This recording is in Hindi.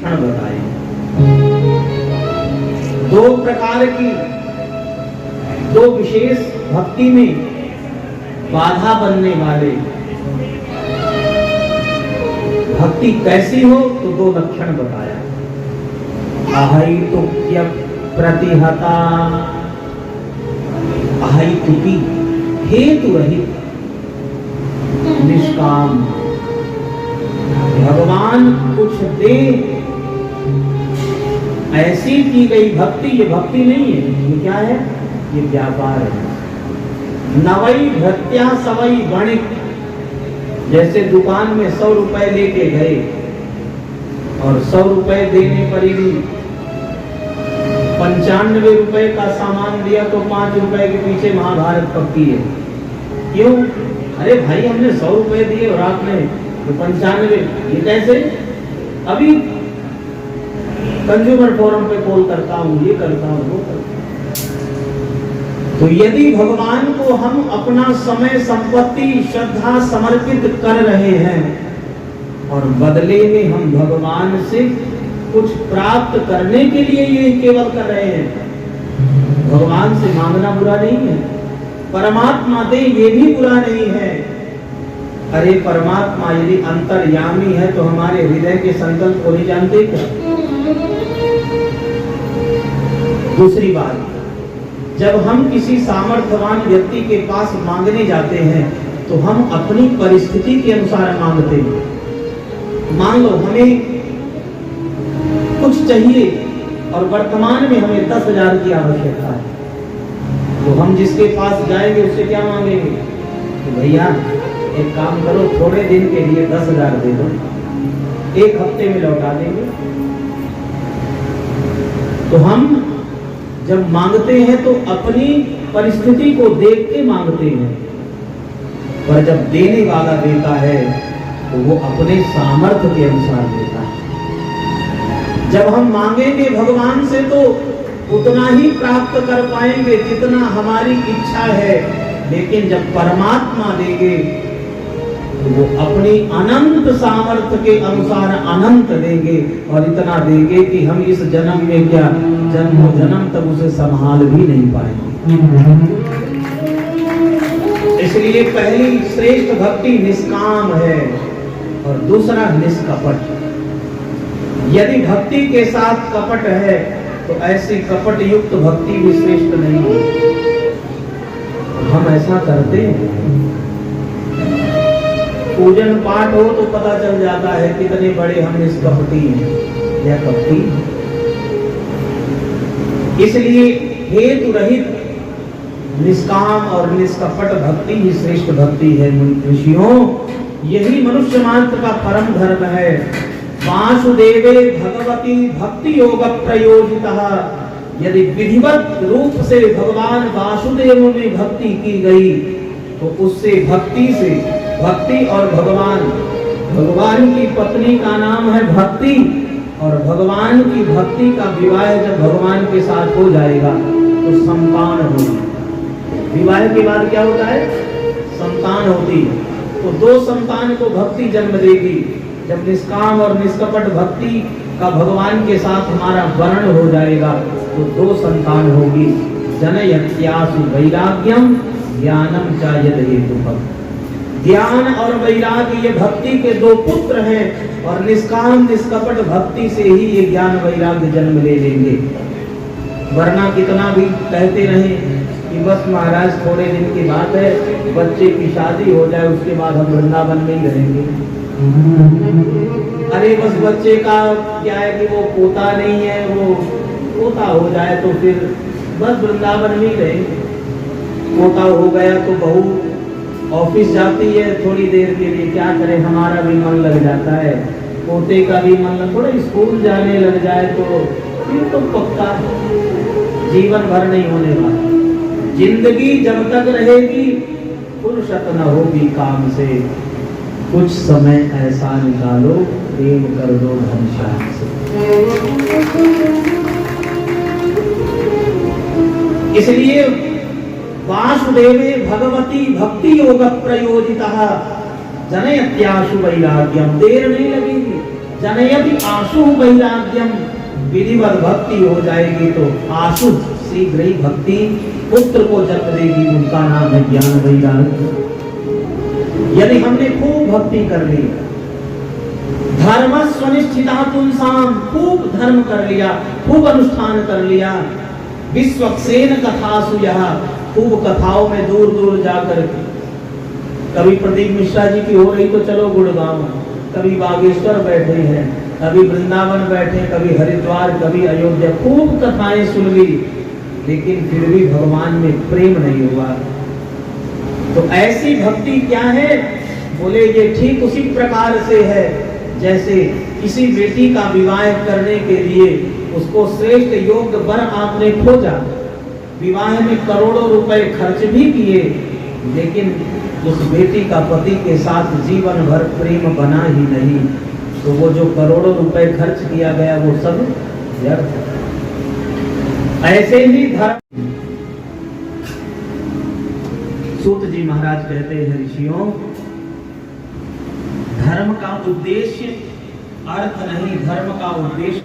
लक्षण बताए। दो प्रकार की, दो विशेष भक्ति में बाधा बनने वाले भक्ति कैसी हो तो दो लक्षण बताया। अहैतुक्य प्रतिहता, अहैतुकी हेतु रहित निष्काम, भगवान कुछ दे ऐसी की गई भक्ति, ये भक्ति नहीं है, ये क्या है, ये व्यापार है। नवई भक्त्या सवई वणिक, जैसे दुकान में 100 रुपए लेके गए और 100 रुपए देने पर ही 95 रुपए का सामान दिया तो 5 रुपए के पीछे महाभारत पकती है। क्यों? अरे भाई हमने 100 रुपए दिए और आपने 95, ये कैसे? अभी कंज्यूमर फोरम पे कॉल करता हूँ, ये करता हूँ, वो करता हूँ। तो यदि भगवान को हम अपना समय, संपत्ति, श्रद्धा समर्पित कर रहे हैं और बदले में हम भगवान से कुछ प्राप्त करने के लिए ये केवल कर रहे हैं, भगवान से मांगना बुरा नहीं है, परमात्मा दे ये भी बुरा नहीं है। अरे परमात्मा यदि अंतर्यामी है तो हमारे हृदय के संकल्प को नहीं जानते क्या? दूसरी बात, जब हम किसी सामर्थ्यवान व्यक्ति के पास मांगने जाते हैं तो हम अपनी परिस्थिति के अनुसार मांगते हैं। मान लो हमें कुछ चाहिए और वर्तमान में हमें 10,000 की आवश्यकता है, तो हम जिसके पास जाएंगे उससे क्या मांगेंगे कि भैया एक काम करो, थोड़े दिन के लिए 10,000 दे दो, 1 हफ्ते में लौटा देंगे। तो हम जब मांगते हैं तो अपनी परिस्थिति को देख के मांगते हैं, पर जब देने वाला देता है तो वो अपने सामर्थ्य के अनुसार देता है। जब हम मांगेंगे भगवान से तो उतना ही प्राप्त कर पाएंगे जितना हमारी इच्छा है, लेकिन जब परमात्मा देंगे तो वो अपनी अनंत सामर्थ्य के अनुसार अनंत देंगे, और इतना देंगे कि हम इस जन्म में क्या जन्म तक उसे संभाल भी नहीं पाएंगे। इसलिए पहली श्रेष्ठ भक्ति निष्काम है और दूसरा निष्कपट। यदि भक्ति के साथ कपट है तो ऐसी कपट युक्त भक्ति भी श्रेष्ठ नहीं है। हम ऐसा करते हैं, पूजन पाठ हो तो पता चल जाता है कितने बड़े हम निष्कपटी हैं या कपटी। इसलिए हेतु रहित निष्काम और निष्कपट भक्ति ही श्रेष्ठ भक्ति है। ऋषियों, यही मनुष्य मात्र का परम धर्म है। वासुदेवे भगवती भक्ति योग प्रयोजितः, यदि विधिवत रूप से भगवान वासुदेव में भक्ति की गई तो उससे भक्ति और भगवान की पत्नी का नाम है भक्ति, और भगवान की भक्ति का विवाह जब भगवान के साथ हो जाएगा तो संतान होगी। विवाह के बाद क्या होता है? संतान होती है। तो 2 संतान को भक्ति जन्म देगी। जब निष्काम और निष्कपट भक्ति का भगवान के साथ हमारा वर्ण हो जाएगा तो 2 संतान होगी। जनयत्यासु वैराग्यम ज्ञानम च यद हेतुः। ज्ञान और वैराग्य ये भक्ति के 2 पुत्र हैं, और निष्काम निष्कपट भक्ति से ही ये ज्ञान वैराग्य जन्म ले लेंगे। वरना कितना भी कहते रहे कि बस महाराज थोड़े दिन की बात है, बच्चे की शादी हो जाए उसके बाद हम वृंदावन में ही रहेंगे। अरे बस बच्चे का क्या है कि वो पोता नहीं है, वो पोता हो जाए तो फिर बस वृंदावन में ही रहेंगे। पोता हो गया तो बहू ऑफिस जाती है थोड़ी देर के लिए, क्या करें, हमारा भी मन लग जाता है, पोते का भी मन लग, थोड़ा स्कूल जाने लग जाए तो फिर तो पक्का जीवन भर नहीं होने वाला। जिंदगी जब तक रहेगी फुर्सत न होगी काम से, कुछ समय ऐसा निकालो प्रेम कर दो घनश्याम से। इसलिए वासुदेवे भगवती भक्ति योग प्रयोजितः जनयत्याशु वैराग्यम। देर नहीं लगेगी, जनयति आशु वैराग्यम, विधिवत भक्ति हो जाएगी तो आशु शीघ्र ही भक्ति पुत्र को जन्म देगी, उनका नाम है ज्ञान वैराग्य। यदि हमने खूब भक्ति कर ली, धर्म स्वनिष्ठिता तुमसाम, खूब धर्म कर लिया, खूब अनुष्ठान कर लिया, विश्वक्सेन कथासु, यह खूब कथाओं में दूर दूर जाकर, कभी प्रदीप मिश्रा जी की हो रही तो चलो गुड़गांव, कभी बागेश्वर बैठे हैं, कभी वृंदावन बैठे, कभी हरिद्वार, कभी अयोध्या, खूब कथाएं सुन ली, लेकिन फिर भी भगवान में प्रेम नहीं हुआ। तो ऐसी भक्ति क्या है? बोले ये ठीक उसी प्रकार से है जैसे किसी बेटी का विवाह करने के लिए उसको श्रेष्ठ योग्य वर आपने खोजा, विवाह में करोड़ों रुपए खर्च भी किए, लेकिन उस बेटी का पति के साथ जीवन भर प्रेम बना ही नहीं, तो वो जो करोड़ों रुपए खर्च किया गया वो सब व्यर्थ। ऐसे ही धर्म, सूत जी महाराज कहते हैं ऋषियों, धर्म का उद्देश्य अर्थ नहीं, धर्म का उद्देश्य